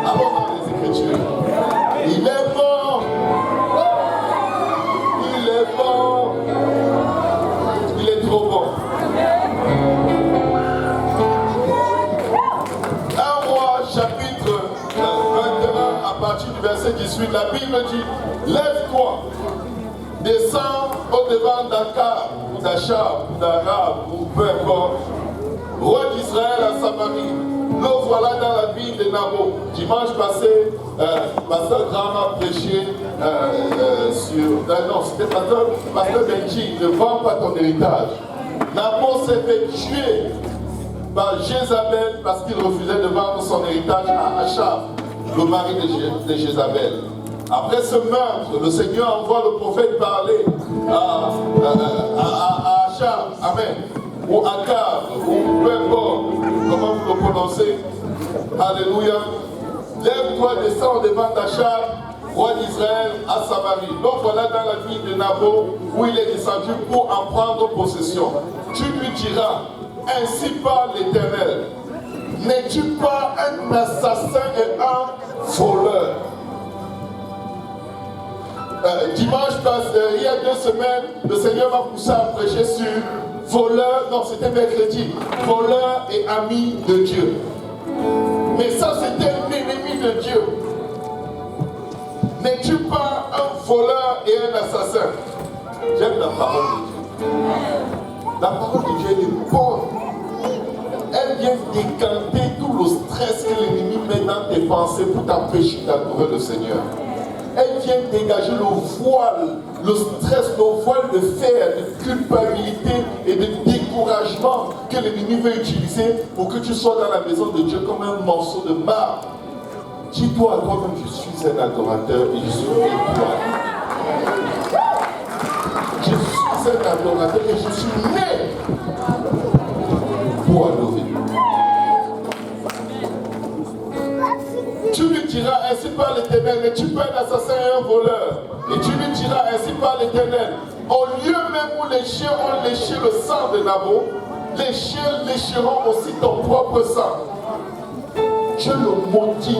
Abondant les Écritures. Il est bon. Il est bon. Il est trop bon. 1 Roi chapitre 21 à partir du verset 18, la Bible dit: lève-toi, descends au-devant d'Akab, ou d'Achab, ou d'Arab, ou peu importe, roi d'Israël à Samarie. Nous voilà dans la ville de Naboth. Dimanche passé, Pasteur Graham a prêché sur... non, c'était Pasteur Benji, ne vends pas ton héritage. Naboth s'est fait tuer par Jézabel parce qu'il refusait de vendre son héritage à Achab, le mari de Jézabel. Après ce meurtre, le Seigneur envoie le prophète parler à Achab, amen, ou Akab, ou peu importe comment vous le prononcez. Alléluia. Lève-toi, descends devant d'Achab, roi d'Israël, à Samarie. Donc voilà dans la ville de Naboth où il est descendu pour en prendre possession. Tu lui diras: ainsi parle l'Éternel, n'es-tu pas un assassin et un voleur? Dimanche passé, il y a 2 semaines, le Seigneur m'a poussé à prêcher sur voleur, non c'était mercredi, voleur et ami de Dieu. Mais ça c'était l'ennemi de Dieu. N'es-tu pas un voleur et un assassin? J'aime la parole de Dieu. La parole de Dieu elle est bonne. Elle vient décanter tout le stress que l'ennemi met dans tes pensées pour t'empêcher d'adorer le Seigneur. Elle vient dégager le voile, le stress, le voile de fer, de culpabilité et de découragement que l'ennemi veut utiliser pour que tu sois dans la maison de Dieu comme un morceau de marbre. Dis-toi à toi-même: je suis un adorateur et je suis étoile. Je suis un adorateur et je suis né pour adorer. Tu lui diras: ainsi par l'Éternel, n'es-tu pas un assassin et un voleur? Et tu lui diras: ainsi par l'Éternel, au lieu même où les chiens ont léché le sang de Naboth, les chiens lécheront aussi ton propre sang. Je le maudis.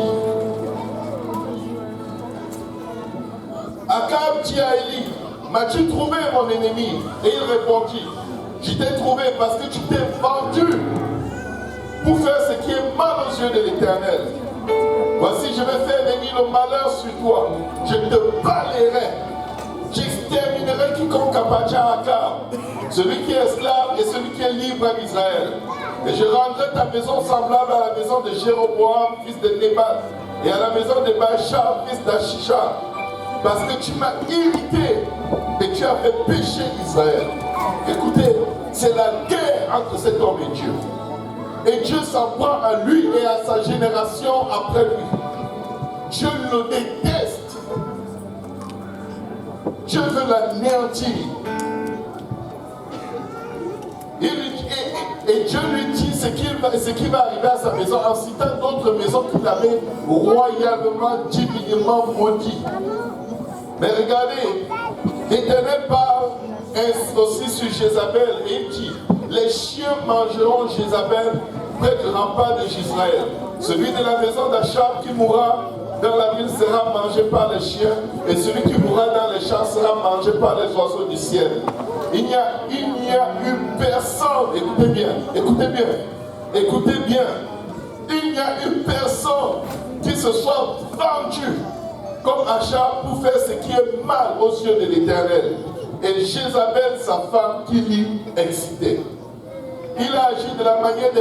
Akab dit à Élie: m'as-tu trouvé mon ennemi? Et il répondit: je t'ai trouvé parce que tu t'es vendu pour faire ce qui est mal aux yeux de l'Éternel. Voici, je vais faire venir le malheur sur toi. Je te balayerai. J'exterminerai quiconque appartient à Akab, celui qui est esclave et celui qui est libre en Israël. Et je rendrai ta maison semblable à la maison de Jéroboam, fils de Nébat, et à la maison de Baasha, fils d'Achisha, parce que tu m'as irrité et tu as fait pécher Israël. Écoutez, c'est la guerre entre cet homme et Dieu. Et Dieu s'en prend à lui et à sa génération après lui. Dieu le déteste. Dieu veut l'anéantir. Et Dieu lui dit ce qui va arriver à sa maison en citant d'autres maisons qu'il avait royalement, divinement maudit. Mais regardez, l'Éternel parle aussi sur Jézabel et il dit: les chiens mangeront Jézabel près du rempart de Israël. Celui de la maison d'Achab qui mourra dans la ville sera mangé par les chiens, et celui qui mourra dans les champs sera mangé par les oiseaux du ciel. Il n'y a eu personne, écoutez bien, écoutez bien, écoutez bien, il n'y a eu personne qui se soit vendu comme Achab pour faire ce qui est mal aux yeux de l'Éternel. Et Jézabel, sa femme, qui l'y excitait. Il a agi de la manière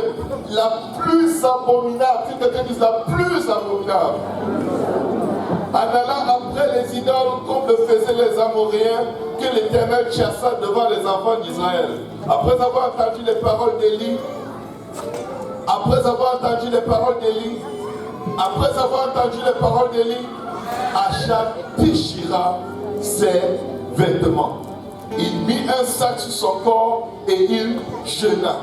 la plus abominable, si quelqu'un dit la plus abominable, en allant après les idoles comme le faisaient les Amoréens, que l'Éternel chassa devant les enfants d'Israël. Après avoir entendu les paroles d'Élie, Achab déchira ses vêtements. Il mit un sac sur son corps et il jeûna.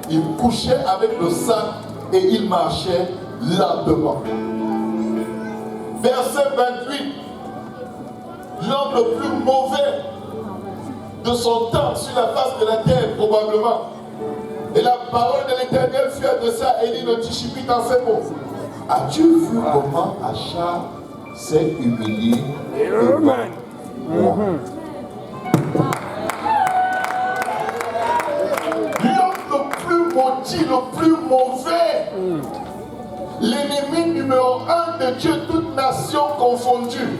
Il couchait avec le sac et il marchait lentement. Verset 28. L'homme le plus mauvais de son temps sur la face de la terre, probablement. Et la parole de l'Éternel fut adressée à Élie le Tishbite dans ces mots. As-tu vu comment Achab s'est humilié devant moi? L'homme le plus maudit, le plus mauvais, l'ennemi numéro 1 de Dieu, toute nation confondue,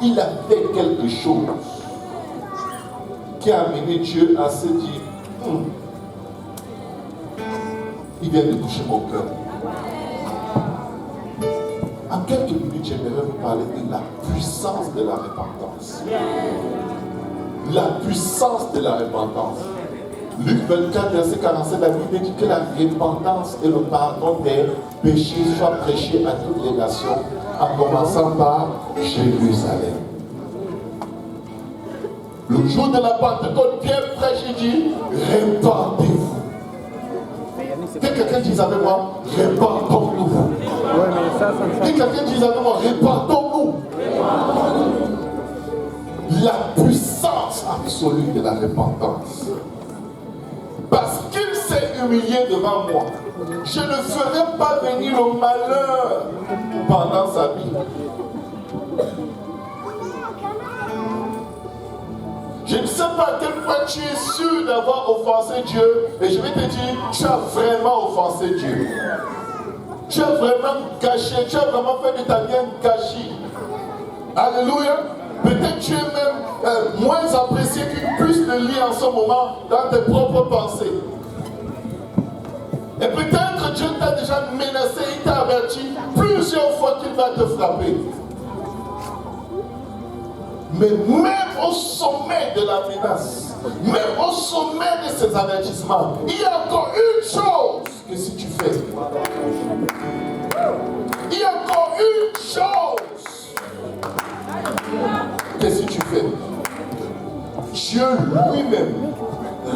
il a fait quelque chose qui a amené Dieu à se dire, il vient de toucher mon cœur. En quelques minutes, j'aimerais vous parler de la puissance de la repentance. La puissance de la repentance. Luc 24, verset 47, la Bible dit que la repentance et le pardon des péchés soient prêchés à toutes les nations, en commençant par Jérusalem. Le jour de la Pentecôte, Pierre prêche et dit, répandez-vous. Que quelqu'un dise avec moi, répandons-nous. Que quelqu'un dise avec moi, répandons-nous. La puissance absolue de la repentance. Parce qu'il s'est humilié devant moi, je ne ferai pas venir le malheur pendant sa vie. Je ne sais pas à quel point tu es sûr d'avoir offensé Dieu, et je vais te dire, tu as vraiment offensé Dieu. Tu as vraiment gâché, tu as vraiment fait de ta vie un gâchis. Alléluia. Peut-être tu es même moins apprécié qu'une puce de lit en ce moment dans tes propres pensées. Et peut-être Dieu t'a déjà menacé, il t'a averti plusieurs fois qu'il va te frapper. Mais même au sommet de la menace, même au sommet de ces avertissements, il y a encore une chose que si tu fais. Il y a encore une chose que si tu fais. Dieu lui-même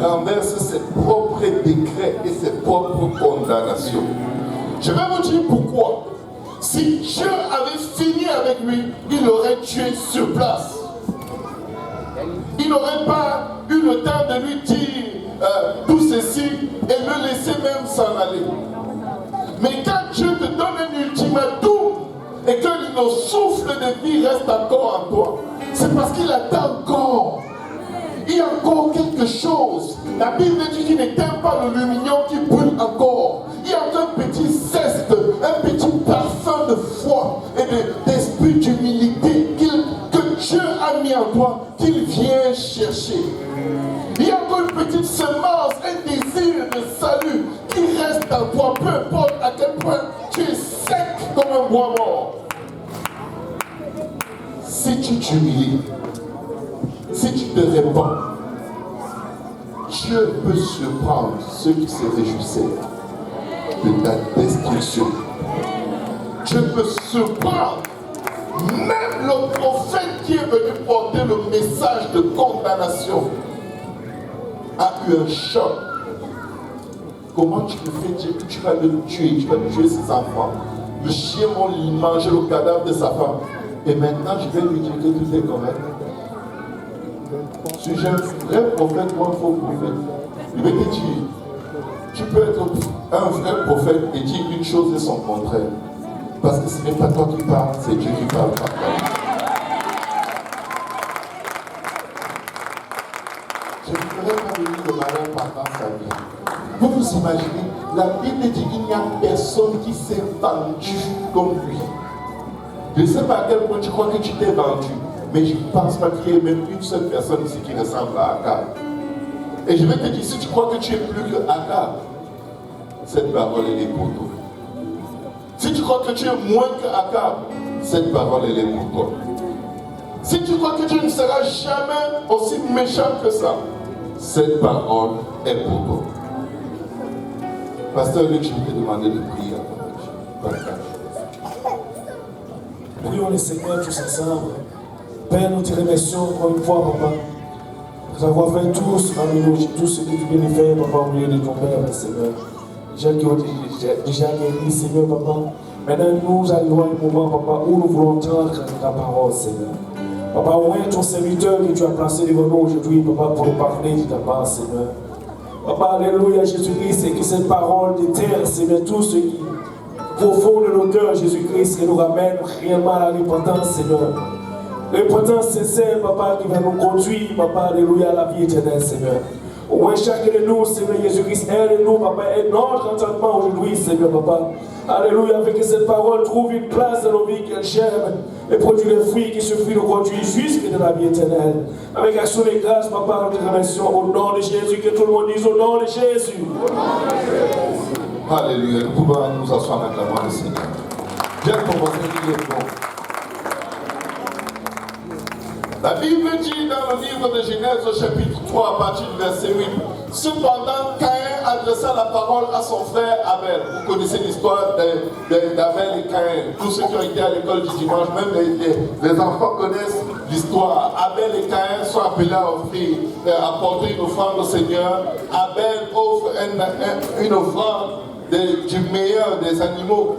renverse ses propres décrets et ses propres condamnations. Je vais vous dire pourquoi. Si Dieu avait fini avec lui, il l'aurait tué sur place. Il n'aurait pas eu le temps de lui dire tout ceci et le laisser même s'en aller. Mais quand Dieu te donne un ultimatum et que le souffle de vie reste encore en toi, c'est parce qu'il attend encore. Il y a encore quelque chose. La Bible dit qu'il n'éteint pas le lumignon qui brûle encore. Il y a un petit zeste, un petit parfum de foi et d'esprit d'humilité que Dieu a mis en toi, qu'il vient chercher. Il y a encore une petite semence, un désir de salut qui reste en toi, peu importe à quel point tu es sec comme un bois mort. Si tu t'humilies, si tu te répands, Dieu peut surprendre ceux qui se réjouissaient de ta destruction. Dieu peut surprendre même le prophète qui est venu porter le message de condamnation a eu un choc. Comment tu me fais dire que tu vas le tuer, tu vas tuer ses enfants? Le chien va manger le cadavre de sa femme. Et maintenant, je vais lui dire que tout est correct. Suis-je un vrai prophète ou un faux prophète? Je vais te dire, tu peux être un vrai prophète et dire une chose et son contraire. Parce que ce n'est pas toi qui parles, c'est Dieu qui parle par toi. Je ne ferai pas venir le malheur pendant sa vie. Vous vous imaginez, la Bible dit qu'il n'y a personne qui s'est vendu comme lui. Je ne sais pas à quel point tu crois que tu t'es vendu, mais je ne pense pas qu'il y ait même une seule personne ici qui ressemble à Akab. Et je vais te dire, si tu crois que tu es plus que Akab, cette parole elle est pour toi. Si tu crois que tu es moins que Akab, cette parole elle est pour toi. Si tu crois que tu ne seras jamais aussi méchant que ça, cette parole est pour toi. Pasteur Luc, je vais te demander de prier à toi. Prions le Seigneur tous ensemble. Père, nous te remercions encore une fois, Papa, pour avoir fait tout ce que tu viens de faire, Papa, au milieu de ton Père, Seigneur. Déjà guéri, Seigneur, Papa. Maintenant, nous arrivons à un moment, Papa, où nous voulons entendre ta parole, Seigneur. Papa, où est ton serviteur que tu as placé devant nous aujourd'hui, Papa, pour nous parler de ta part, Seigneur. Papa, alléluia, Jésus-Christ, et que cette parole déterre, Seigneur, tout ce qui profond de nos cœurs, Jésus-Christ, qui nous ramène réellement à la repentance, Seigneur. Repentance sincère, Papa, qui va nous conduire, Papa, alléluia, à la vie éternelle, Seigneur. Ouais, chacun de nous, Seigneur Jésus-Christ, aide-nous, Papa, aide notre entendement aujourd'hui, Seigneur, Papa. Alléluia, avec que cette parole trouve une place dans nos vies, qu'elle germe et produit les fruits qui suffisent de conduire jusque dans la vie éternelle. Avec action de grâce, Papa, nous te remercions au nom de Jésus, que tout le monde dise au nom de Jésus. Alléluia, nous pouvons nous asseoir en acclamant le Seigneur. Viens commencer à dire bon. La Bible dit dans le livre de Genèse au chapitre 3 à partir du verset 8. Cependant, Caïn adressa la parole à son frère Abel. Vous connaissez l'histoire d'Abel et Caïn. Tous ceux qui ont été à l'école du dimanche, même les enfants connaissent l'histoire. Abel et Caïn sont appelés à offrir, à apporter une offrande au Seigneur. Abel offre une offrande du meilleur des animaux,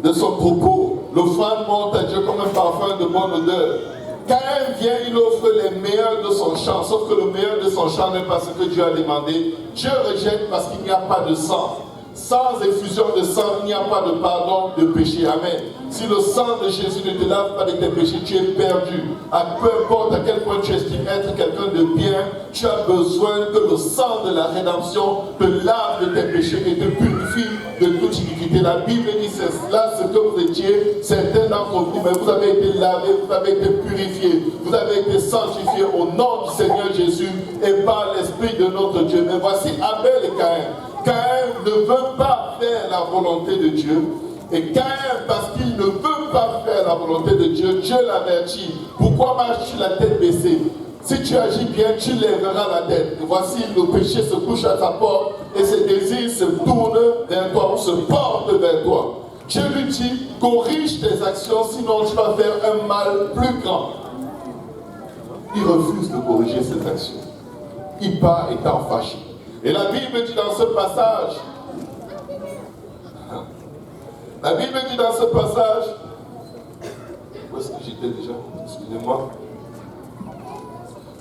de son troupeau. L'offrande monte à Dieu comme un parfum de bonne odeur. Caïn vient, il offre les meilleurs de son champ, sauf que le meilleur de son champ n'est pas ce que Dieu a demandé. Dieu rejette parce qu'il n'y a pas de sang. Sans effusion de sang, il n'y a pas de pardon de péché. Amen. Si le sang de Jésus ne te lave pas de tes péchés, tu es perdu. Peu importe à quel point tu estimes être quelqu'un de bien, tu as besoin que le sang de la rédemption te lave de tes péchés et te purifie de toute iniquité. La Bible dit c'est là ce que vous étiez, certains d'entre vous, mais vous avez été lavés, vous avez été purifiés, vous avez été sanctifiés au nom du Seigneur Jésus et par l'Esprit de notre Dieu. Mais voici Abel et Caïn. Caïn ne veut pas faire la volonté de Dieu. Et Caïn, parce qu'il ne veut pas faire la volonté de Dieu, Dieu l'avertit. Pourquoi marches-tu la tête baissée? Si tu agis bien, tu lèveras la tête. Et voici, le péché se couche à ta porte et ses désirs se tournent vers toi ou se portent vers toi. Dieu lui dit, corrige tes actions, sinon tu vas faire un mal plus grand. Il refuse de corriger ses actions. Il part étant fâché. Et la Bible dit dans ce passage, où est-ce que j'étais déjà? Excusez-moi.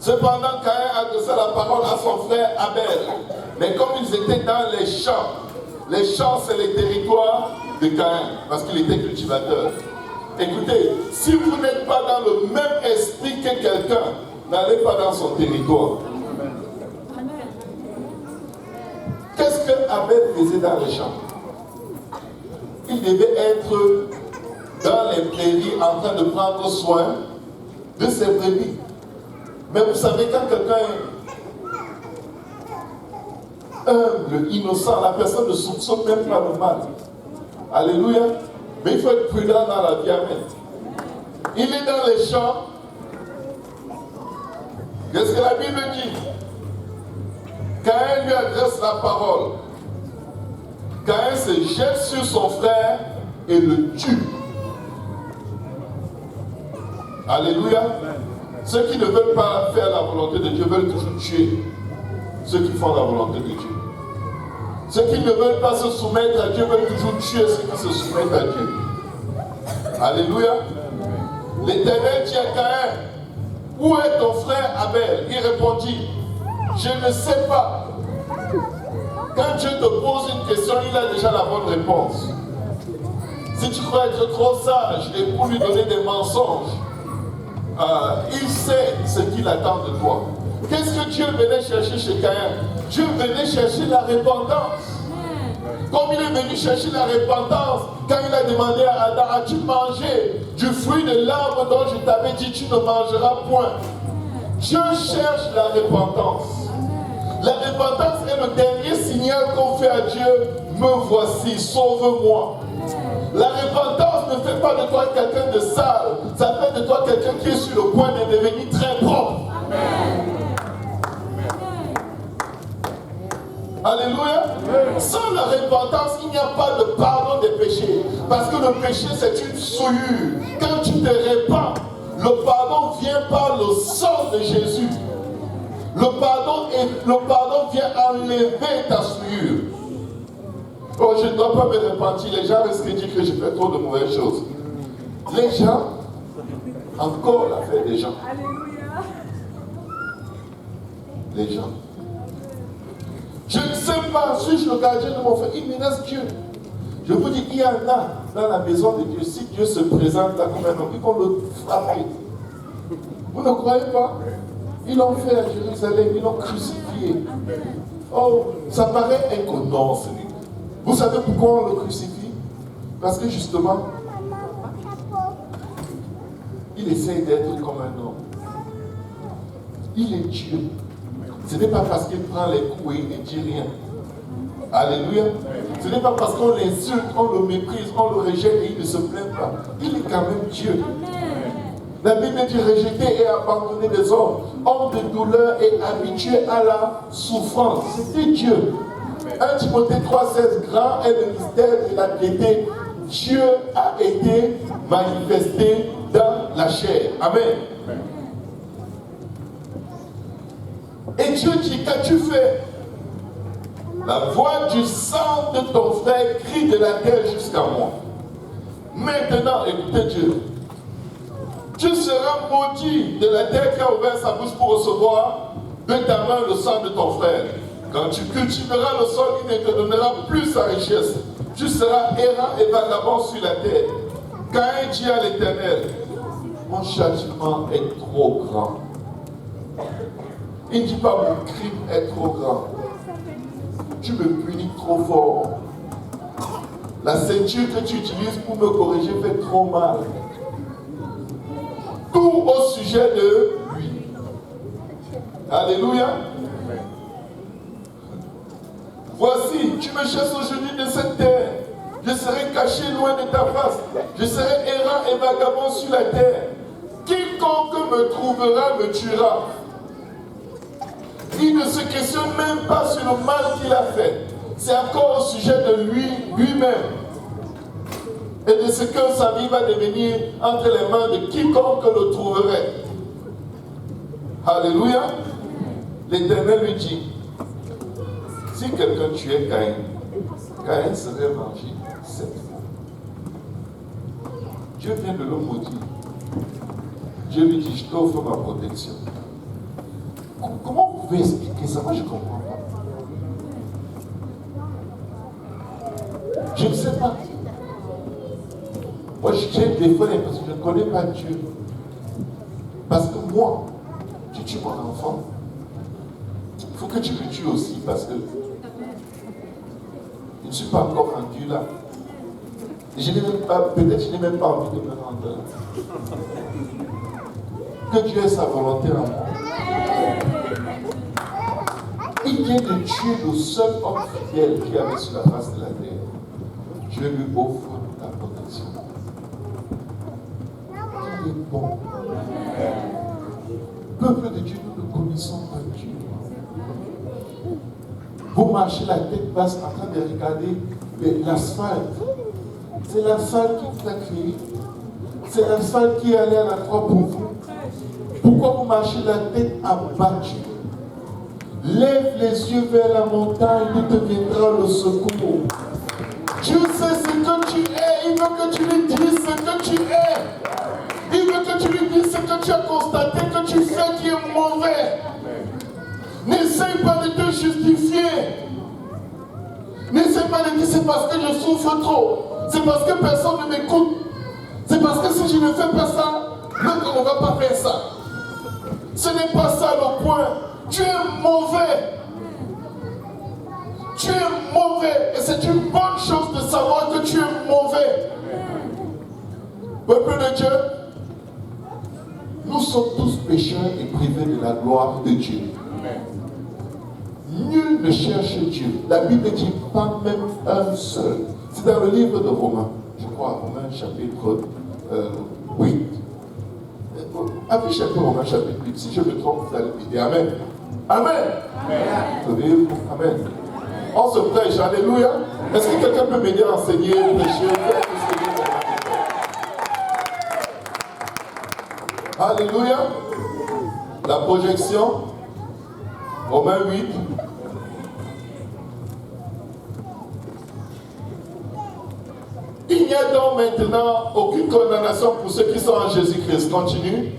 Cependant, Caïn adressa la parole à son frère Abel. Mais comme ils étaient dans les champs c'est les territoires de Caïn, parce qu'il était cultivateur. Écoutez, si vous n'êtes pas dans le même esprit que quelqu'un, n'allez pas dans son territoire. Qu'est-ce que Abel faisait dans les champs? Il devait être dans les prairies en train de prendre soin de ses brebis. Mais vous savez, quand quelqu'un est humble, innocent, la personne ne soupçonne même pas le mal. Alléluia. Mais il faut être prudent dans la vie. Amen. Il est dans les champs. Qu'est-ce que la Bible dit? Caïn lui adresse la parole. Caïn se jette sur son frère et le tue. Alléluia. Ceux qui ne veulent pas faire la volonté de Dieu veulent toujours tuer ceux qui font la volonté de Dieu. Ceux qui ne veulent pas se soumettre à Dieu veulent toujours tuer ceux qui se soumettent à Dieu. Alléluia. L'Éternel dit à Caïn, où est ton frère Abel? Il répondit, je ne sais pas. Quand Dieu te pose une question, il a déjà la bonne réponse. Si tu crois être trop sage et pour lui donner des mensonges, il sait ce qu'il attend de toi. Qu'est-ce que Dieu venait chercher chez Caïn? Dieu venait chercher la repentance. Comme il est venu chercher la repentance, quand il a demandé à Adam, as-tu mangé du fruit de l'arbre dont je t'avais dit, tu ne mangeras point? Dieu cherche la repentance. La repentance est le dernier signal qu'on fait à Dieu, me voici, sauve-moi. La repentance ne fait pas de toi quelqu'un de sale, ça fait de toi quelqu'un qui est sur le point de devenir très propre. Alléluia. Sans la repentance, il n'y a pas de pardon des péchés. Parce que le péché, c'est une souillure. Quand tu te répands, le pardon vient par le sang de Jésus. Le pardon vient enlever ta souillure. Oh, je ne dois pas me repentir. Les gens risquent de dire que j'ai fait trop de mauvaises choses. Les gens, encore l'affaire des gens. Les gens. pas, suis-je le gardien de mon frère? Il menace Dieu. Je vous dis, il y en a dans la maison de Dieu. Si Dieu se présente là comme un homme, ils vont le frapper. Vous ne croyez pas? Ils l'ont fait à Jérusalem, ils l'ont crucifié. Oh, ça paraît inconnu, celui. Vous savez pourquoi on le crucifie? Parce que justement, il essaie d'être comme un homme. Il est Dieu. Ce n'est pas parce qu'il prend les coups et il ne dit rien. Alléluia. Ce n'est pas parce qu'on l'insulte, on le méprise, on le rejette et il ne se plaint pas. Il est quand même Dieu. La Bible dit rejeter et abandonner les hommes. Homme de douleur et habitué à la souffrance. C'était Dieu. 1 Timothée 3,16. Grand est le mystère de la piété. Dieu a été manifesté dans la chair. Amen. Et Dieu dit, qu'as-tu fait? La voix du sang de ton frère crie de la terre jusqu'à moi. Maintenant, écoutez Dieu. Tu seras maudit de la terre qui a ouvert sa bouche pour recevoir de ta main le sang de ton frère. Quand tu cultiveras le sol, il ne te donnera plus sa richesse. Tu seras errant et vagabond sur la terre. Caïn dit à l'Éternel, mon châtiment est trop grand. Il ne dit pas mon crime est trop grand. Tu me punis trop fort. La ceinture que tu utilises pour me corriger fait trop mal. Tout au sujet de lui. Alléluia. Voici, tu me chasses aujourd'hui de cette terre. Je serai caché loin de ta face. Je serai errant et vagabond sur la terre. Quiconque me trouvera me tuera. Il ne se questionne même pas sur le mal qu'il a fait. C'est encore au sujet de lui-même. Et de ce que sa vie va devenir entre les mains de quiconque le trouverait. Alléluia. L'Éternel lui dit, si quelqu'un tuait Caïn, Caïn serait mangé 7 fois. Dieu vient de le maudire. Dieu lui dit, je t'offre ma protection. Comment vous pouvez expliquer ça? Moi je ne comprends pas. Je ne sais pas. Moi j'ai des fois l'impression que je ne connais pas Dieu. Parce que moi, tu tues mon enfant, il faut que tu le tues aussi parce que je ne suis pas encore rendu là. Et je n'ai même pas, peut-être je n'ai même pas envie de me rendre là. Que Dieu ait sa volonté en moi. Il vient de tuer le seul homme fidèle qui avait sur la face de la terre. Dieu lui offre la protection. Il est bon. Peuple de Dieu, nous ne connaissons pas Dieu. Vous marchez la tête basse en train de regarder l'asphalte. C'est l'asphalte qui vous a créé. C'est l'asphalte qui est allé à la croix pour vous. Pourquoi vous marchez la tête abattue? Lève les yeux vers la montagne, il te viendra le secours. Dieu sait ce que tu es, il veut que tu lui dises ce que tu es. Il veut que tu lui dises ce que tu as constaté, que tu fais qui est mauvais. N'essaye pas de te justifier. N'essaye pas de dire c'est parce que je souffre trop. C'est parce que personne ne m'écoute. C'est parce que si je ne fais pas ça, l'autre ne va pas faire ça. Ce n'est pas ça le point. Tu es mauvais. Tu es mauvais. Et c'est une bonne chose de savoir que tu es mauvais. Peuple de Dieu, nous sommes tous pécheurs et privés de la gloire de Dieu. Nul ne cherche Dieu. La Bible dit pas même un seul. C'est dans le livre de Romains. Je crois, Romains chapitre 8. Affichez un peu Romains chapitre 8. Si je me trompe, vous allez me dire Amen. Amen. Amen. Amen. On se prêche. Alléluia. Est-ce que quelqu'un peut m'aider à enseigner, prêcher, faire tout ce que Dieu m'a dit? Alléluia. La projection. Romains 8. Il n'y a donc maintenant aucune condamnation pour ceux qui sont en Jésus-Christ. Continue.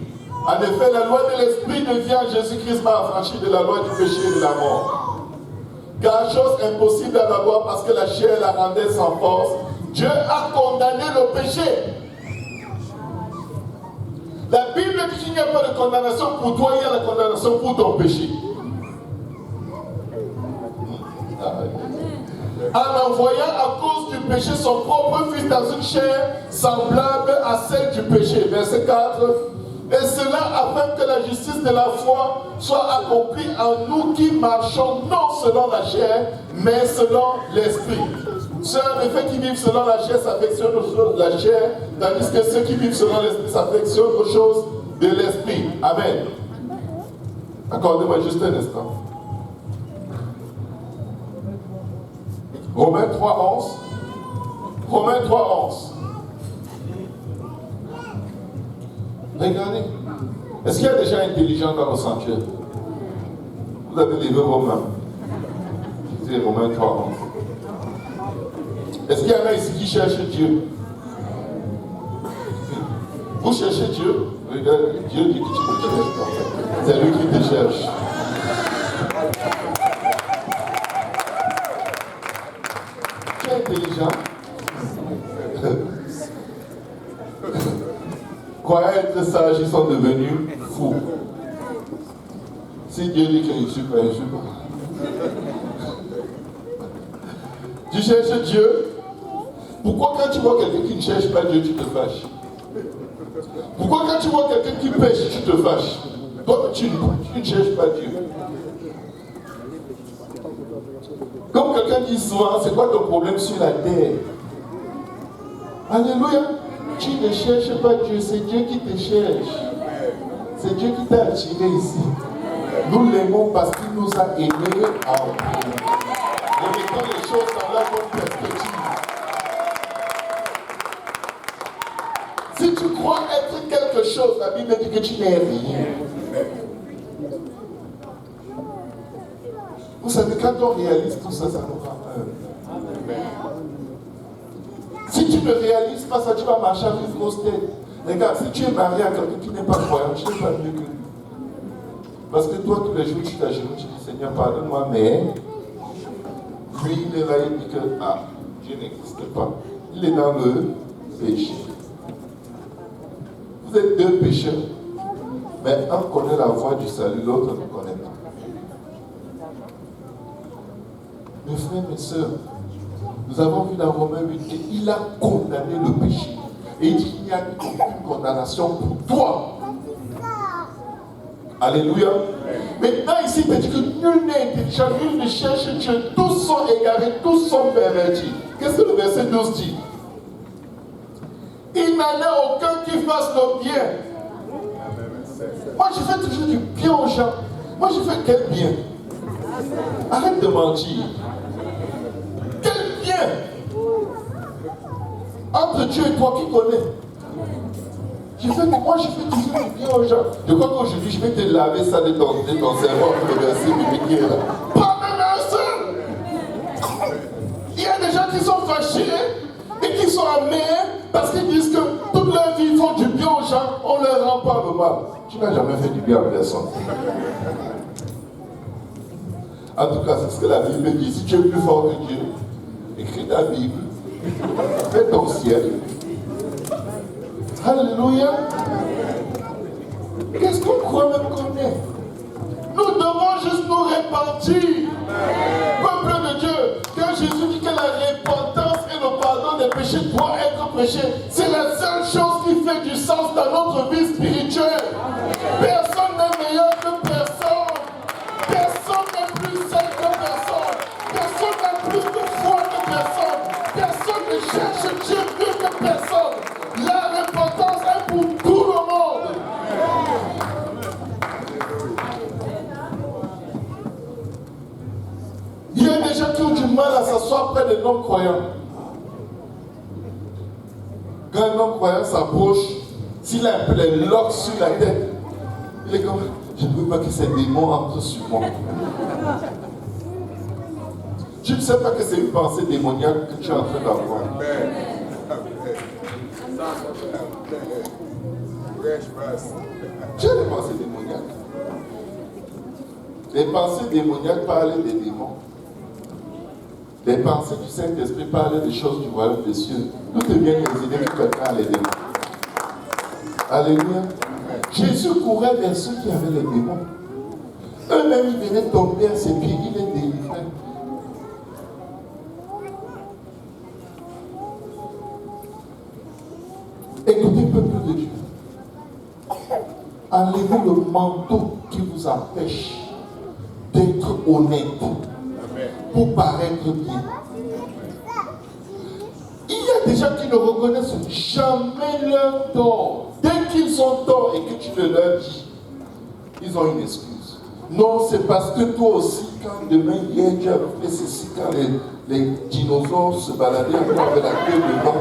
En effet, la loi de l'Esprit de vie en Jésus-Christ m'a affranchi de la loi du péché et de la mort. car chose impossible à la loi parce que la chair la rendait sans force, Dieu a condamné le péché. La Bible dit qu'il n'y a pas de condamnation pour toi, il y a la condamnation pour ton péché. En envoyant à cause du péché son propre fils dans une chair semblable à celle du péché. Verset 4. Et cela afin que la justice de la foi soit accomplie en nous qui marchons non selon la chair, mais selon l'esprit. Ceux en effet qui vivent selon la chair s'affectionnent aux choses de la chair, tandis que ceux qui vivent selon l'esprit s'affectionnent aux choses de l'esprit. Amen. Accordez-moi juste un instant. Romains 3:11. Romains 3:11. Regardez. Est-ce qu'il y a des gens intelligents dans le sanctuaire? Vous avez levé vos mains. C'est Romains 3:11. Est-ce qu'il y en a ici qui cherchent Dieu? Vous cherchez Dieu? Regarde, Dieu dit que tu ne le cherches pas. C'est lui qui te cherche. Tu es intelligent. Croyant être sages, ils sont devenus fous. Si Dieu dit que je suis pas, je ne suis pas. Tu cherches Dieu. Pourquoi quand tu vois quelqu'un qui ne cherche pas Dieu, tu te fâches? Pourquoi quand tu vois quelqu'un qui pêche, tu te fâches? Toi, tu ne cherches pas Dieu. Comme quelqu'un dit souvent, c'est quoi ton problème sur la terre? Alléluia. Tu ne cherches pas Dieu, c'est Dieu qui te cherche. C'est Dieu qui t'a attiré ici. Nous l'aimons parce qu'il nous a aimés en premier. Remettons les choses dans la bonne perspective. Si tu crois être quelque chose, la Bible dit que tu n'es rien. Vous savez, quand on réalise tout ça, ça nous rend peur. Si tu ne réalises pas ça, tu vas marcher avec une grosse tête. Regarde, si tu es marié à quelqu'un qui n'est pas croyant, tu n'es pas mieux que lui. Parce que toi, tous les jours, tu t'agenouilles, tu dis, Seigneur, pardonne-moi, mais lui, il est là, il dit que, Dieu n'existe pas. Il est dans le péché. Vous êtes deux pécheurs, mais un connaît la voie du salut, l'autre ne connaît pas. Mes frères, mes sœurs, nous avons vu dans Romains 8 qu'il a condamné le péché. Et il dit qu'il n'y a aucune condamnation pour toi. Alléluia. Maintenant ici, il dit que nul n'est intelligent, nul ne cherche Dieu. Tous sont égarés, tous sont pervertis. Qu'est-ce que le verset 12 dit? Il n'en a aucun qui fasse le bien. Moi, je fais toujours du bien aux gens. Moi, je fais quel bien? Arrête de mentir. Quel bien? Entre Dieu et toi, qui connais? Moi, je fais toujours du bien aux gens. Je crois qu'aujourd'hui, je vais te laver ça de ton cerveau pour le verset biblique là. Pas même un seul. Il y a des gens qui sont fâchés et qui sont amers parce qu'ils disent que toute leur vie, ils font du bien aux gens, on ne leur rend pas le mal. Tu n'as jamais fait du bien à personne. En tout cas, c'est ce que la Bible dit. Si tu es plus fort que Dieu, écris ta Bible, fais ton ciel. Alléluia. Qu'est-ce qu'on croit même qu'on est? Nous devons juste nous repentir. Peuple de Dieu, quand Jésus dit que la repentance et le pardon des péchés doivent être prêchés, c'est la seule chose qui fait du sens dans notre vie spirituelle. Personne n'est meilleur que personne. Personne n'est plus saint que personne. Personne n'a plus de foi que personne. Personne ne cherche Dieu mieux que personne. La repentance est pour tout le monde. Il y a des gens qui ont du mal à s'asseoir près des non-croyants. Quand un non-croyant s'approche, s'il a un peu les loques sur la tête, il est comme, je ne veux pas que ces démons entrent sur moi. Tu ne sais pas que c'est une pensée démoniaque que tu es en train d'avoir. Tu as des pensées démoniaques. Les pensées démoniaques parlent des démons. Les pensées du Saint-Esprit parlent des choses du royaume des cieux. D'où te viennent les idées que quelqu'un a les démons? Alléluia. Jésus courait vers ceux qui avaient les démons. Eux-mêmes, ils venaient tomber à ses pieds, il les délivrait. Écoutez, peuple de Dieu. Enlevez le manteau qui vous empêche d'être honnête pour paraître bien. Il y a des gens qui ne reconnaissent jamais leur tort. Dès qu'ils ont tort et que tu le leur dis, ils ont une excuse. Non, c'est parce que toi aussi, quand demain, hier, tu as fait ceci, quand les dinosaures se baladaient encore avec la queue devant.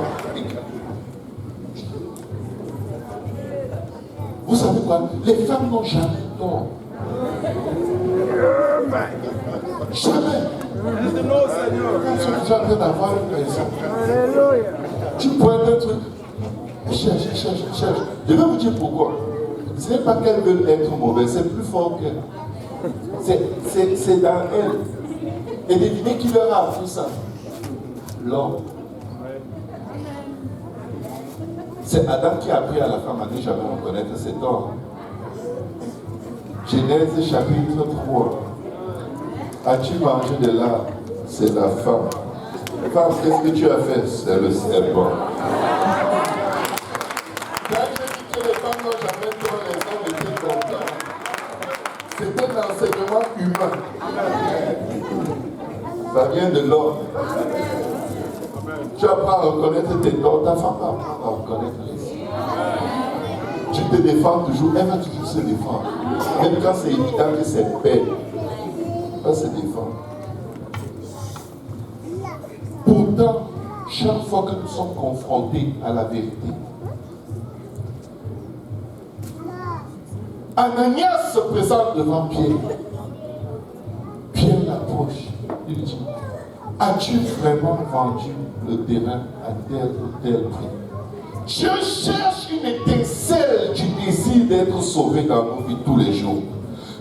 Vous savez quoi? Les femmes n'ont jamais tort. Jamais. Quand tu es en train d'avoir une personne, tu pointes un truc. Cherche. Je vais vous dire pourquoi. Ce n'est pas qu'elles veulent être mauvaises, c'est plus fort qu'elles. C'est dans elles. Et devinez qui leur a appris ça? L'homme. C'est Adam qui a appris à la femme à ne jamais reconnaître ses torts. Genèse chapitre 3. As-tu mangé de l'arbre? C'est la femme. Femme, qu'est-ce que tu as fait? C'est le serpent. Quand je dis que les femmes n'ont jamais tort, les hommes étaient contents. C'est un enseignement humain. Ça vient de l'homme. Tu apprends à reconnaître tes torts, ta femme va apprendre à reconnaître les siens. Tu te défends toujours, elle va toujours se défendre. Même quand c'est évident que c'est belle, elle va se défendre. Pourtant, chaque fois que nous sommes confrontés à la vérité, Ananias se présente devant Pierre. Pierre l'approche. Il dit: as-tu vraiment vendu le terrain à tel ou tel prix? Je cherche une étincelle du désir d'être sauvé dans nos vies tous les jours.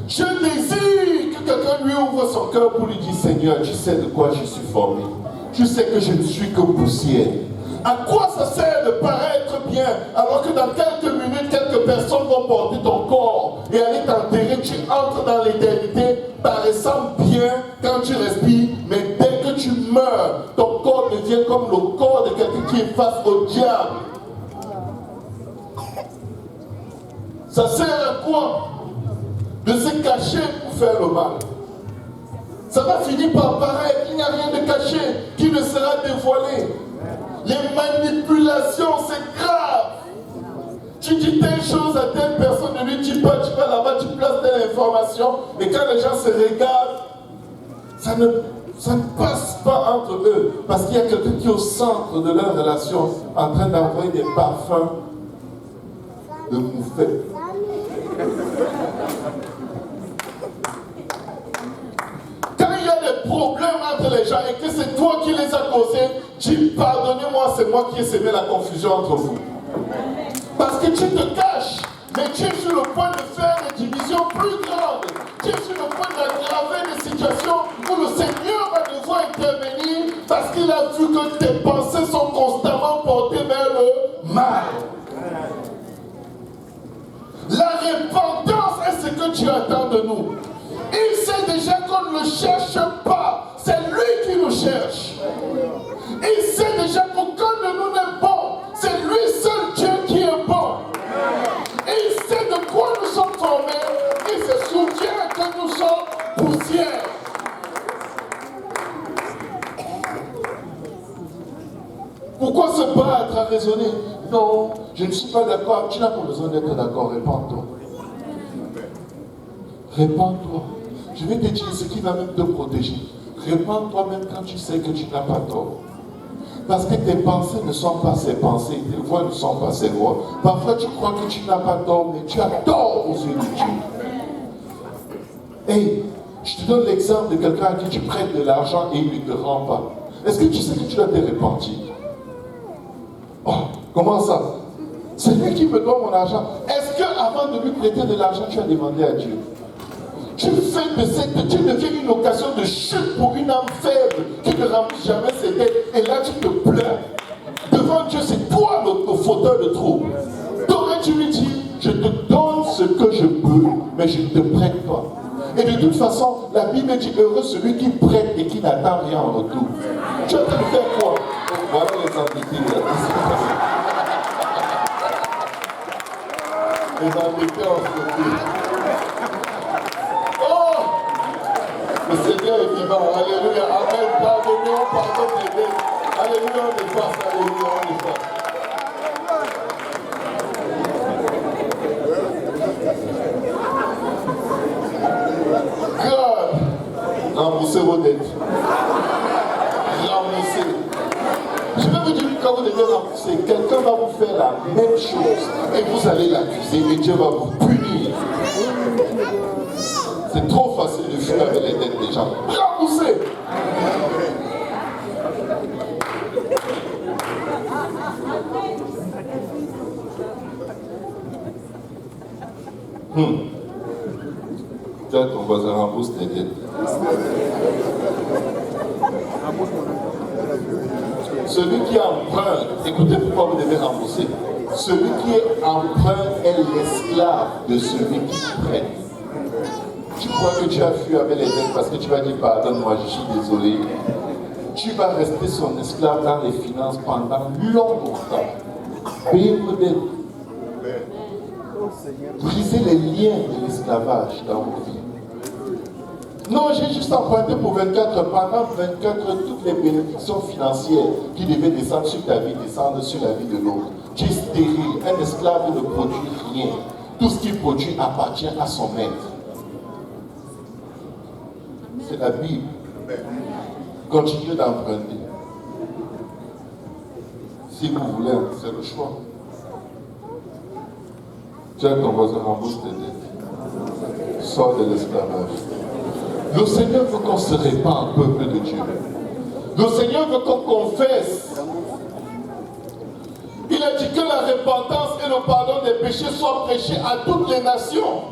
Je désire que quelqu'un lui ouvre son cœur pour lui dire: Seigneur, tu sais de quoi je suis formé. Tu sais que je ne suis que poussière. À quoi ça sert de paraître bien alors que dans quelques minutes, quelques personnes vont porter ton corps et aller t'enterrer? Tu entres dans l'éternité paraissant bien quand tu respires, mais dès que tu meurs, ton corps devient comme le corps de quelqu'un qui est face au diable. Ça sert à quoi de se cacher pour faire le mal? Ça va finir par paraître qu'il n'y a rien de caché qui ne sera dévoilé. Les manipulations, c'est grave. Tu dis telle chose à telle personne, ne lui dis pas, tu vas là-bas, tu places telle information, et quand les gens se regardent, ça ne passe pas entre eux, parce qu'il y a quelqu'un qui est au centre de leur relation, en train d'envoyer des parfums de moufette. Quand il y a des problèmes entre les gens et que c'est toi qui les as causés, dis pardonnez-moi, c'est moi qui ai semé la confusion entre vous. Parce que tu te caches, mais tu es sur le point de faire des divisions plus grandes. Tu es sur le point d'aggraver des situations où le Seigneur va devoir intervenir parce qu'il a vu que tes pensées sont constamment portées vers le mal. La repentance est ce que tu attends de nous. Il sait déjà qu'on ne le cherche pas. C'est lui qui nous cherche. Il sait déjà qu'aucun de nous n'est bon. C'est lui seul Dieu qui est bon. Il sait de quoi nous sommes formés. Il se souvient que nous sommes poussière. Pourquoi se battre à raisonner? Non, je ne suis pas d'accord. Tu n'as pas besoin d'être d'accord. Répands-toi. Répands-toi. Je vais te dire ce qui va même te protéger. Répands-toi même quand tu sais que tu n'as pas tort. Parce que tes pensées ne sont pas ses pensées, tes voix ne sont pas ses voix. Parfois tu crois que tu n'as pas tort, mais tu as tort aux yeux de Dieu. Hey, je te donne l'exemple de quelqu'un à qui tu prêtes de l'argent et il ne te rend pas. Est-ce que tu sais que tu dois te repentir? Oh, comment ça? C'est lui qui me doit mon argent. Est-ce qu'avant de lui prêter de l'argent, tu as demandé à Dieu? Tu deviens une occasion de chute pour une âme faible qui ne rembourses jamais ses dettes, et là tu te plains. Devant Dieu, c'est toi le fauteur de trouble. T'aurais-tu lui dire, je te donne ce que je peux, mais je ne te prête pas. Et de toute façon, la Bible dit, heureux celui qui prête et qui n'attend rien en retour. Tu es en train de faire quoi? Voilà les endettés. Les endettés en sauté. Oh! Le Seigneur est vivant. Alléluia. Amen. Pardonnons, pardonne les dettes. Alléluia, on est face. Alléluia, on est face. God, remboursez vos dettes. Remboursez. Je vais vous dire, quand vous devez rembourser, quelqu'un va vous faire la même chose et vous allez l'accuser et Dieu va vous punir. C'est trop facile de fuir avec les dettes des gens. Remboursez. Tiens, ton voisin rembourse tes dettes. Celui qui emprunte, écoutez pourquoi vous devez rembourser. Celui qui emprunte est l'esclave de celui qui prête. Tu crois que tu as fui avec les dettes parce que tu vas dire pardonne-moi, je suis désolé. Tu vas rester son esclave dans les finances pendant longtemps. Payer vos dettes. Briser les liens de l'esclavage dans vos vies. Non, j'ai juste emprunté pour 24, pendant 24, toutes les bénédictions financières qui devaient descendre sur ta vie, descendre sur la vie de l'autre. Tu es stérile, un esclave ne produit rien. Tout ce qu'il produit appartient à son maître. C'est la Bible. Continuez d'emprunter. Si vous voulez, c'est le choix. Tiens, ton voisin rembourse tes dettes. Sors de l'esclavage. Le Seigneur veut qu'on se répande, peuple de Dieu. Le Seigneur veut qu'on confesse. Il a dit que la repentance et le pardon des péchés soient prêchés à toutes les nations.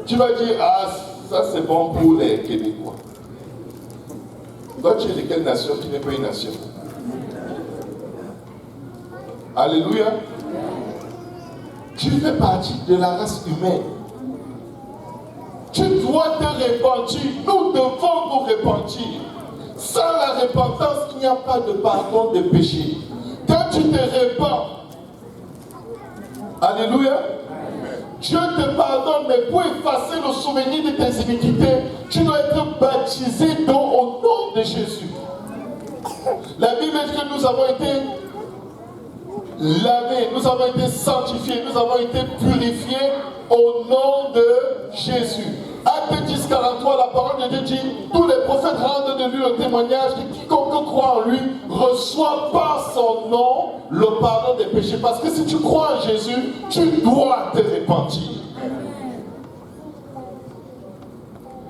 Tu vas dire, ah, ça c'est bon pour les Québécois. Toi, tu es de quelle nation qui n'est pas une nation? Alléluia. Tu fais partie de la race humaine. Tu dois te repentir. Nous devons nous repentir. Sans la repentance, il n'y a pas de pardon des péchés. Quand tu te repens, alléluia, Dieu te pardonne, mais pour effacer le souvenir de tes iniquités, tu dois être baptisé au nom de Jésus. La Bible dit que nous avons été lavés, nous avons été sanctifiés, nous avons été purifiés au nom de Jésus. Acte 10, 43, la parole de Dieu dit, tous les prophètes rendent de lui le témoignage que quiconque croit en lui reçoit par son nom le pardon des péchés. Parce que si tu crois en Jésus, tu dois te repentir.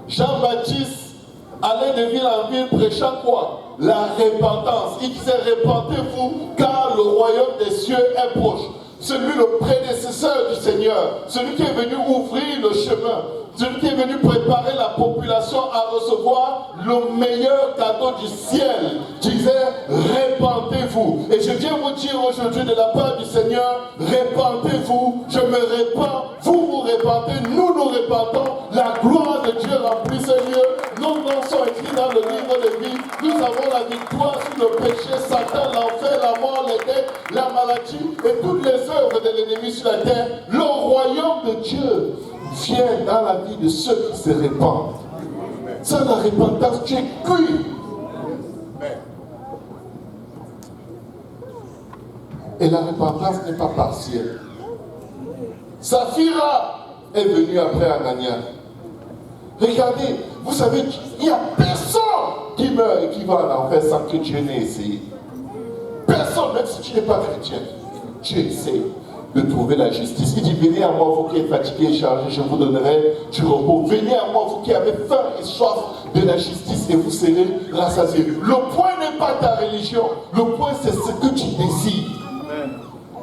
Jean-Baptiste allait de ville en ville prêchant quoi? La repentance. Il disait, repentez-vous car le royaume des cieux est proche. Celui, le prédécesseur du Seigneur, celui qui est venu ouvrir le chemin, celui qui est venu préparer la population à recevoir le meilleur cadeau du ciel, disait, répentez-vous. Et je viens vous dire aujourd'hui de la part du Seigneur, répentez-vous, je me répands, vous vous répentez, nous nous répentons, la gloire de Dieu remplit ce lieu, nos noms sont écrits dans le livre de vie, nous avons la victoire sur le péché, Satan, l'enfer, la mort, les dettes, la maladie et toutes les œuvres de l'ennemi sur la terre. Le royaume de Dieu vient dans la vie de ceux qui se répandent. Sans la repentance, tu es cuit. Et la repentance n'est pas partielle. Saphira est venue après Anania. Regardez, vous savez, il n'y a personne qui meurt et qui va en enfer sans que Dieu n'ait essayé. Personne, même si tu n'es pas chrétien, tu essaies de trouver la justice. Il dit, venez à moi, vous qui êtes fatigués et chargés, je vous donnerai du repos. Venez à moi, vous qui avez faim et soif de la justice, et vous serez rassasiés. Le point n'est pas ta religion, le point c'est ce que tu désires.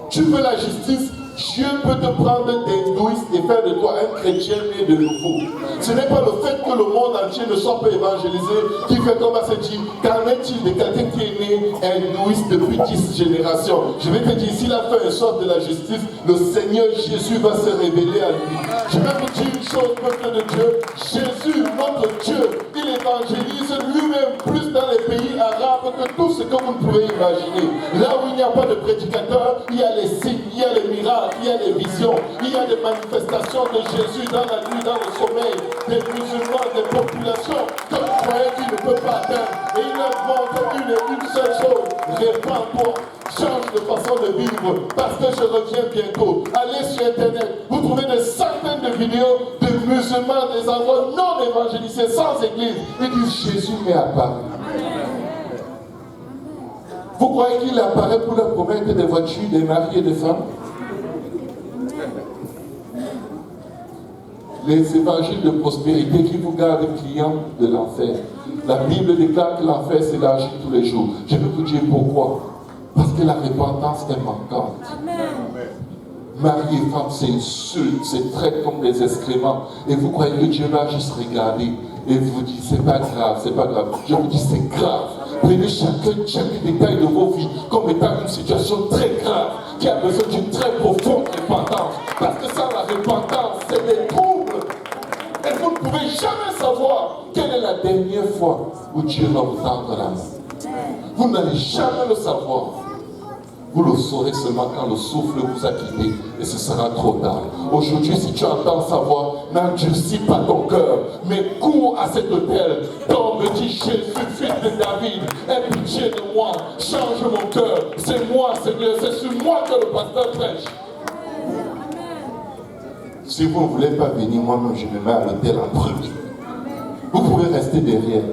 Tu veux la justice, Dieu peut te prendre d'hindouiste et faire de toi un chrétien né de nouveau. Ce n'est pas le fait que le monde entier ne soit pas évangélisé qui fait comme à se dire, qu'en est-il de quelqu'un qui est né hindouiste depuis 10 générations? Je vais te dire, s'il a fait un sort de la justice, le Seigneur Jésus va se révéler à lui. Je vais vous dire une chose, peuple de Dieu. Jésus, notre Dieu, il évangélise lui-même plus dans les pays arabes que tout ce que vous ne pouvez imaginer. Là où il n'y a pas de prédicateur, il y a les signes, il y a les miracles, il y a les visions, il y a des manifestations de Jésus dans la nuit, dans le sommeil, des musulmans, des populations que vous croyez qu'il ne peut pas atteindre. Et il leur montre une seule chose, répands-toi, change de façon de vivre, parce que je reviens bientôt. Allez sur internet, vous trouvez des centaines de vidéos de musulmans, des endroits non évangélisés, sans église. Ils disent Jésus m'est apparu. Vous croyez qu'il apparaît pour leur promettre des voitures, des maris et des femmes? Les évangiles de prospérité qui vous gardent clients de l'enfer. La Bible déclare que l'enfer c'est l'argent tous les jours. Je vais vous dire pourquoi. Parce que la repentance est manquante. Mari et femme s'insultent, se traitent comme des excréments. Et vous croyez que Dieu va juste regarder et vous dire c'est pas grave, c'est pas grave. Je vous dis c'est grave. Prenez chaque détail de vos vies comme étant une situation très grave qui a besoin d'une très profonde repentance. Parce que sans la repentance, c'est des troubles. Et vous ne pouvez jamais savoir quelle est la dernière fois où Dieu va vous tendre la main. Vous n'allez jamais le savoir. Vous le saurez seulement quand le souffle vous a quitté et ce sera trop tard. Aujourd'hui, si tu entends sa voix, n'endurcis pas ton cœur, mais cours à cet autel. Tombe, dis Jésus, fils de David, aie pitié de moi, change mon cœur. C'est moi, Seigneur, c'est sur moi que le pasteur prêche. Si vous ne voulez pas venir, moi-même, je me mets à l'autel en premier. Vous pouvez rester derrière.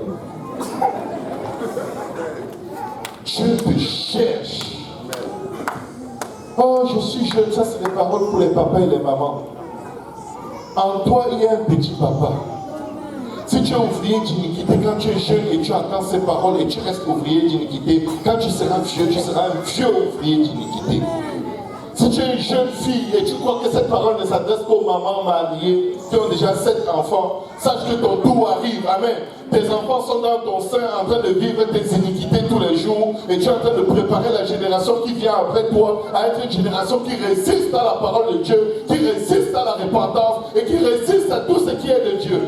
Dieu te cherche. Oh, je suis jeune, ça c'est des paroles pour les papas et les mamans. En toi, il y a un petit papa. Si tu es ouvrier d'iniquité, quand tu es jeune et tu entends ces paroles et tu restes ouvrier d'iniquité, quand tu seras vieux, tu seras un vieux ouvrier d'iniquité. Si tu es une jeune fille et tu crois que cette parole ne s'adresse qu'aux mamans mariées qui ont déjà 7 enfants, sache que ton tour arrive. Amen. Tes enfants sont dans ton sein en train de vivre tes iniquités tous les jours et tu es en train de préparer la génération qui vient après toi à être une génération qui résiste à la parole de Dieu, qui résiste à la repentance et qui résiste à tout ce qui est de Dieu.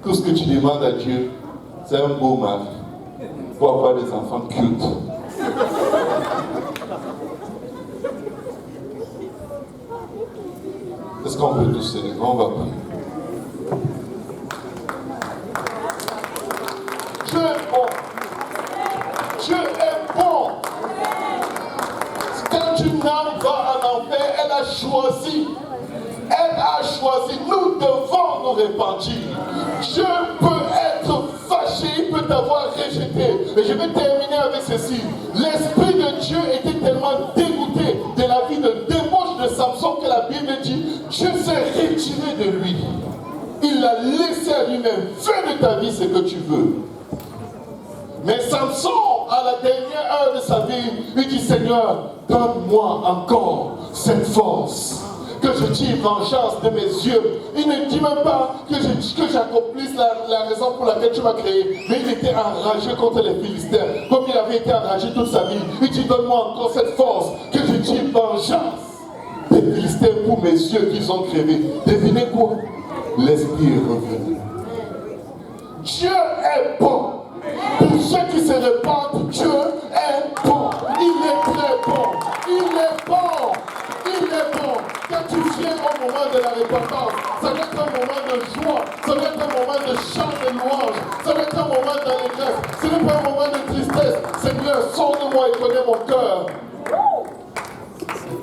Tout ce que tu demandes à Dieu, c'est un beau mari pour avoir des enfants cultes. Est-ce qu'on peut tous se lever? On va prier. Dieu est bon. Dieu est bon. Quand une âme va en enfer, elle a choisi. Elle a choisi. Nous devons nous repentir. Dieu peut être fâché, il peut t'avoir rejeté. Mais je vais terminer avec ceci. L'Esprit de Dieu était tellement dégoûté de la vie de débauche de Samson que la Bible dit Dieu s'est retiré de lui. Il l'a laissé à lui-même. Fais de ta vie ce que tu veux. Mais Samson, à la dernière heure de sa vie, il dit Seigneur, donne-moi encore cette force. Que je tire vengeance de mes yeux. Il ne dit même pas que j'accomplisse la raison pour laquelle tu m'as créé. Mais il était enragé contre les Philistins. Comme il avait été enragé toute sa vie. Il dit donne-moi encore cette force. Que je tire vengeance des Philistins pour mes yeux qu'ils ont créés. Devinez quoi? L'Esprit est revenu. Dieu est bon. Pour ceux qui se répandent, Dieu est bon. Il est très bon. Il est bon. Il est bon. Quand tu viens au moment de la repentance, ça va être un moment de joie, ça va être un moment de chant de louange, ça va être un moment d'allégresse, ce n'est pas un moment de tristesse. Seigneur, sonde-moi et connais mon cœur.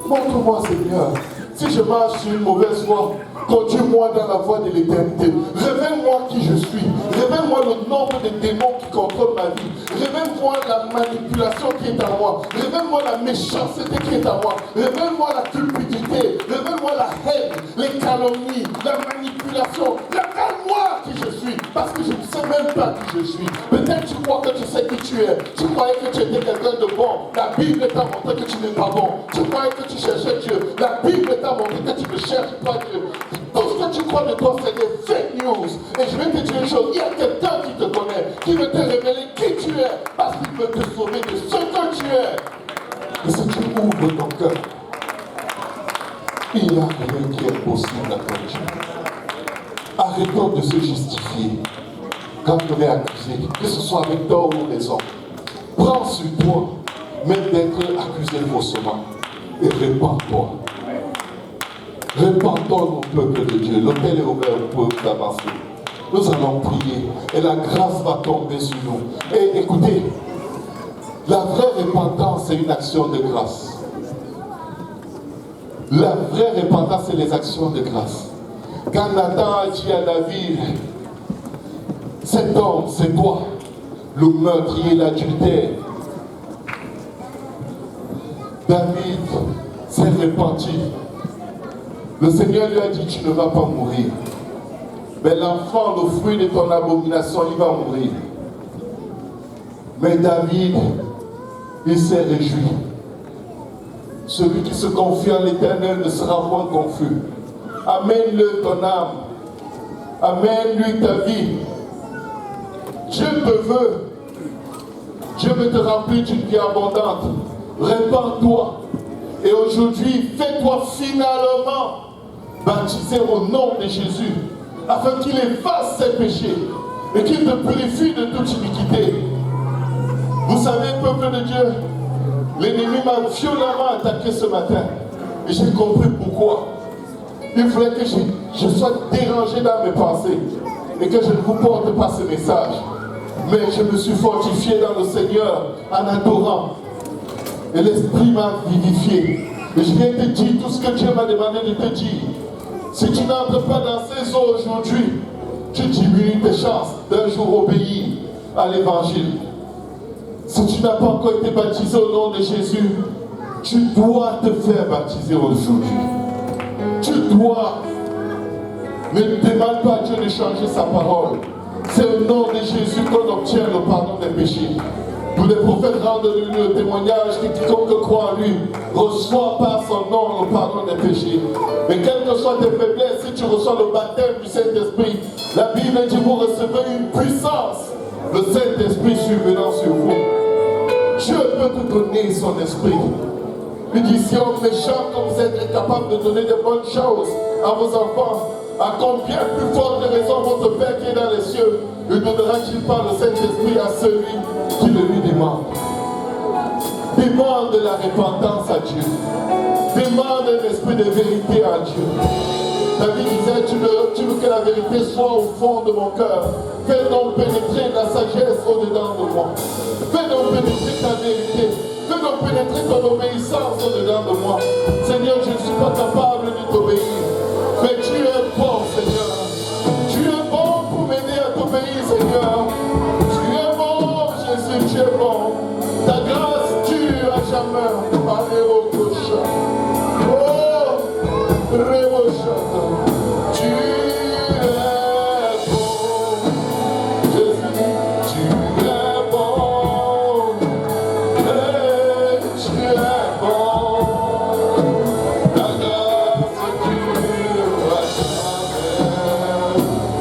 Montre-moi, Seigneur, si je marche sur une mauvaise voie, conduis-moi dans la voie de l'éternité. Révèle-moi qui je suis. Révèle-moi le nombre de démons qui contrôlent ma vie. Révèle-moi la manipulation qui est en moi. Révèle-moi la méchanceté qui est en moi. Révèle-moi la cupidité. Révèle-moi la haine, les calomnies, la manipulation. Révèle-moi qui je suis. Parce que je ne sais même pas qui je suis. Peut-être tu crois que tu sais qui tu es. Tu croyais que tu étais quelqu'un de bon. La Bible t'a montré que tu n'es pas bon. Tu croyais que tu cherchais Dieu. La Bible t'a montré que tu ne cherches pas Dieu. Tout ce que tu crois de toi, c'est des fake news. Et je vais te dire une chose, il y a quelqu'un qui te connaît, qui veut te révéler qui tu es, parce qu'il veut te sauver de ce que tu es. Et si tu ouvres ton cœur, il n'y a rien qui est possible à ton Dieu. Arrêtons de se justifier quand on est accusé, que ce soit avec tort ou raison. Prends sur toi, même d'être accusé faussement, et répands-toi. Répandons mon peuple de Dieu. L'autel est ouvert au peuple d'avancer. Nous allons prier et la grâce va tomber sur nous. Et écoutez, la vraie repentance, c'est une action de grâce. La vraie repentance, c'est les actions de grâce. Quand Nathan a dit à David, cet homme, c'est toi, le meurtrier, l'adultère. David s'est repenti. Le Seigneur lui a dit, tu ne vas pas mourir. Mais l'enfant, le fruit de ton abomination, il va mourir. Mais David, il s'est réjoui. Celui qui se confie en l'Éternel ne sera point confus. Amène-le ton âme. Amène-lui ta vie. Dieu te veut. Dieu veut te remplir d'une vie abondante. Répands-toi. Et aujourd'hui, fais-toi finalement baptiser au nom de Jésus, afin qu'il efface ses péchés et qu'il te purifie de toute iniquité. Vous savez, peuple de Dieu, l'ennemi m'a violemment attaqué ce matin. Et j'ai compris pourquoi. Il voulait que je sois dérangé dans mes pensées et que je ne vous porte pas ce message. Mais je me suis fortifié dans le Seigneur en adorant. Et l'Esprit m'a vivifié. Et je viens te dire tout ce que Dieu m'a demandé de te dire. Si tu n'entres pas dans ces eaux aujourd'hui, tu diminues tes chances d'un jour obéir à l'Évangile. Si tu n'as pas encore été baptisé au nom de Jésus, tu dois te faire baptiser aujourd'hui. Tu dois. Ne demande pas à Dieu de changer sa parole. C'est au nom de Jésus qu'on obtient le pardon des péchés. Tous les prophètes rendent le témoignage que quiconque croit en lui reçoit par son nom le pardon des péchés. Mais quelles que soient tes faiblesses, si tu reçois le baptême du Saint-Esprit, la Bible dit vous recevez une puissance, le Saint-Esprit survenant sur vous. Dieu peut te donner son esprit. Il dit si en méchant comme vous êtes capable de donner de bonnes choses à vos enfants, à combien plus forte raison votre Père qui est dans les cieux ne donnera-t-il pas le Saint-Esprit à celui qui le lui demande? Demande la repentance à Dieu. Demande un esprit de vérité à Dieu. David disait, tu veux que la vérité soit au fond de mon cœur. Fais donc pénétrer la sagesse au-dedans de moi. Fais donc pénétrer ta vérité. Fais donc pénétrer ton obéissance au-dedans de moi. Seigneur, je ne suis pas capable de t'obéir. Mais tu es bon, Seigneur. Tu es bon pour m'aider à t'obéir, Seigneur. Tu es bon, Jésus, tu es bon. Ta grâce dure à jamais. Allez au prochain. Oh, Rémochata. Tu es bon. Jésus, tu es bon. Et tu es bon. Ta grâce dure à jamais.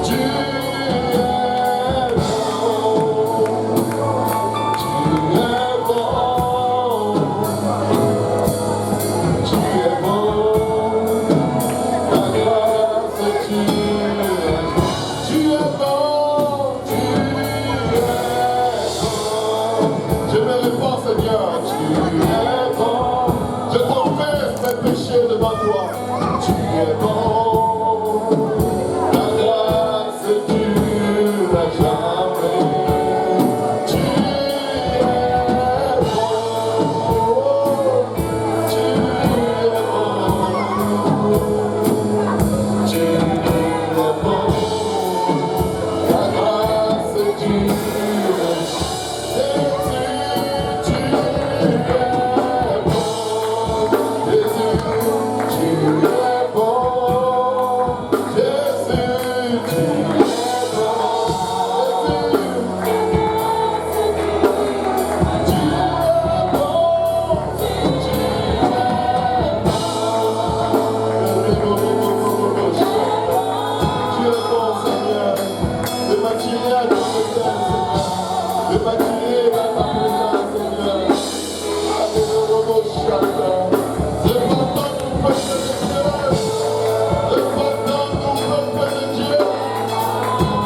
Tu es bon. Tu es bon. Tu es bon. Ta grâce tu es bon. Tu es bon. Je me réponds, Seigneur. Tu es bon. Je confesse mes péchés devant toi. Tu es bon. Ta grâce dure à jamais. Tu es bon. Tu es bon. Tu es bon. m'attirer à ton hôtel, Seigneur. De m'attirer à ta présence, Seigneur. Alléluia, le pardon du peuple de Dieu. Le pardon du peuple de Dieu.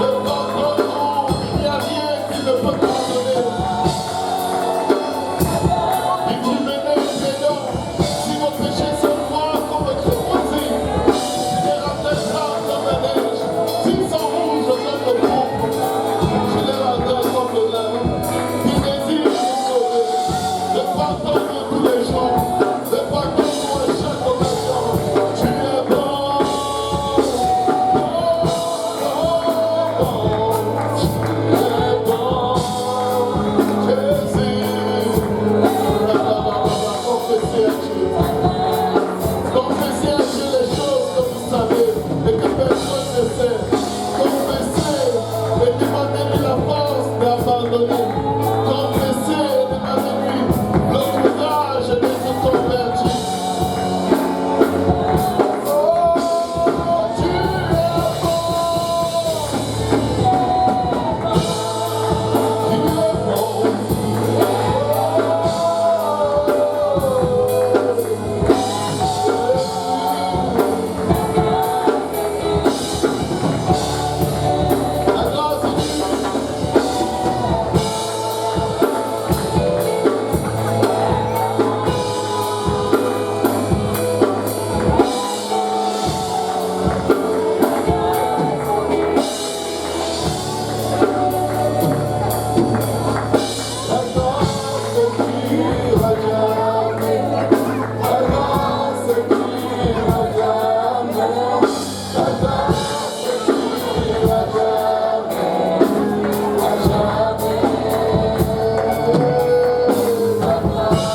Le pardon où il n'y a rien qui ne peut pardonner. Il dit, venez, venons. Si vos péchés sont noirs comme votre rosée, je les rappellera comme un neige. S'ils sont rouges comme le pourpre, je les rendrai comme le lin. Il désire nous sauver. Le pardon de tous les jours. Le pardon pour chaque occasion. Tu es bon. Confessez à Dieu les choses que vous savez et que personne ne sait. Confessez et demandez-lui la force d'abandonner. Confessez et demandez-lui le courage de se convertir. Oh, tu es bon. Tu es bon. La grâce de Dieu. La grâce durera jamais. La grâce durera jamais. La grâce durera jamais. À jamais. La grâce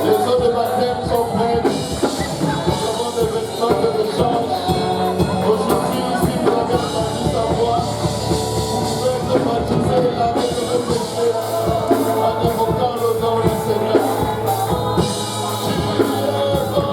Les eaux de baptême sont prêtes. Nous avons des vêtements de rechange. Aujourd'hui, si vous avez entendu sa voix, vous pouvez être baptisé avec le péché en évoquant le nom du Seigneur. Tu es bon.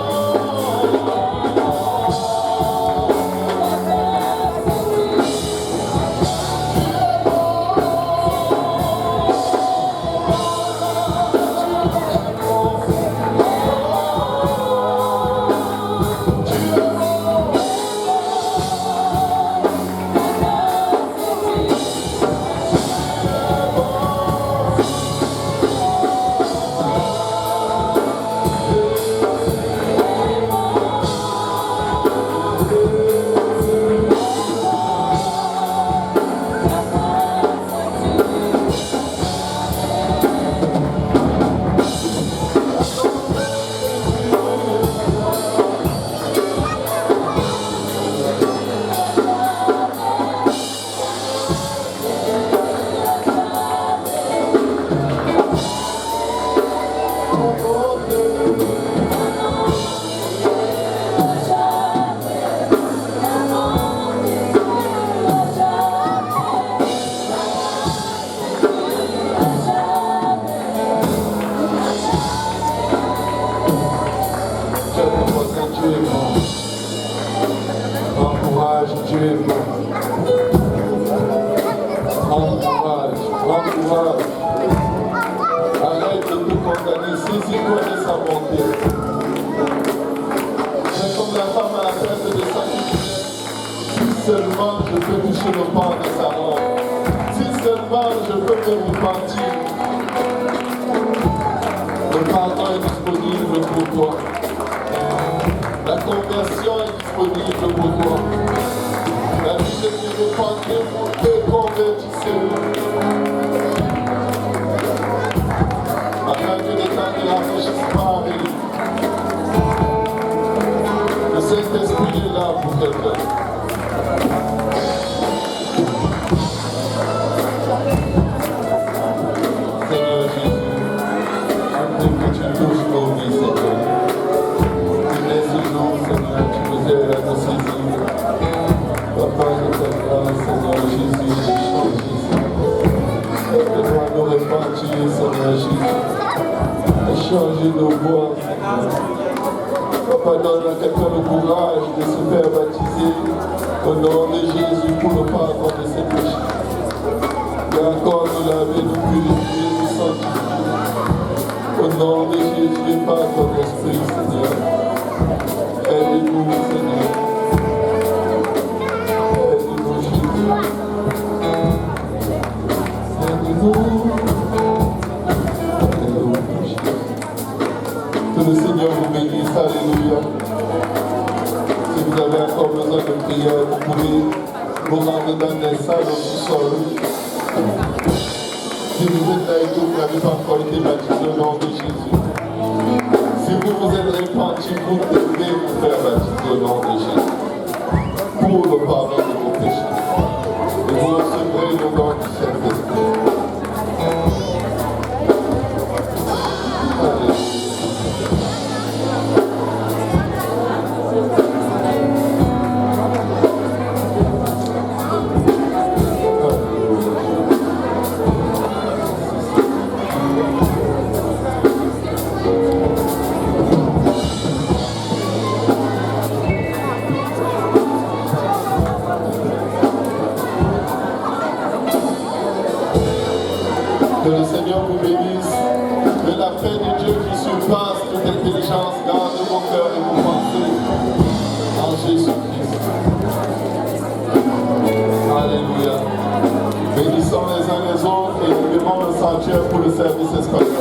Dieu est bon. Encourage, Dieu est bon. Encourage, encourage. Arrête de te condamner, saisis-toi de sa bonté. C'est comme la femme à la tête de sa cuisinière. Si seulement je peux toucher le pan de sa robe. Si seulement je peux me repentir. Le pardon est disponible pour toi. La conversion est disponible pour toi. La vie de Dieu repentez-vous et convertissez-vous. Afin que le temps de l'enrichissement arrive. toi. Papa, donne à quelqu'un le courage de se faire baptiser au nom de Jésus pour le pardon de ses péchés. Et encore nous laver, nous purifier, nous sanctifier. Au nom de Jésus et par ton esprit, Seigneur. Aide-nous, Seigneur. Aide-nous, Jésus. Aide-nous. Que le Seigneur vous bénisse. Alléluia. Si vous avez encore besoin de prière, vous pouvez vous rendre dans des salles au sous-sol. Si vous êtes là et que vous n'avez pas encore été baptisé au nom de Jésus. Si vous vous êtes repenti, vous devez vous faire baptiser au nom de Jésus. Pour le pardon de vos péchés. Et vous recevrez le don du Saint-Esprit. Que le Seigneur vous bénisse. Que la paix de Dieu qui surpasse toute intelligence garde vos cœurs et vos pensées en Jésus-Christ. Alléluia. Bénissons les uns les autres et ouvrons le sanctuaire pour le service espagnol.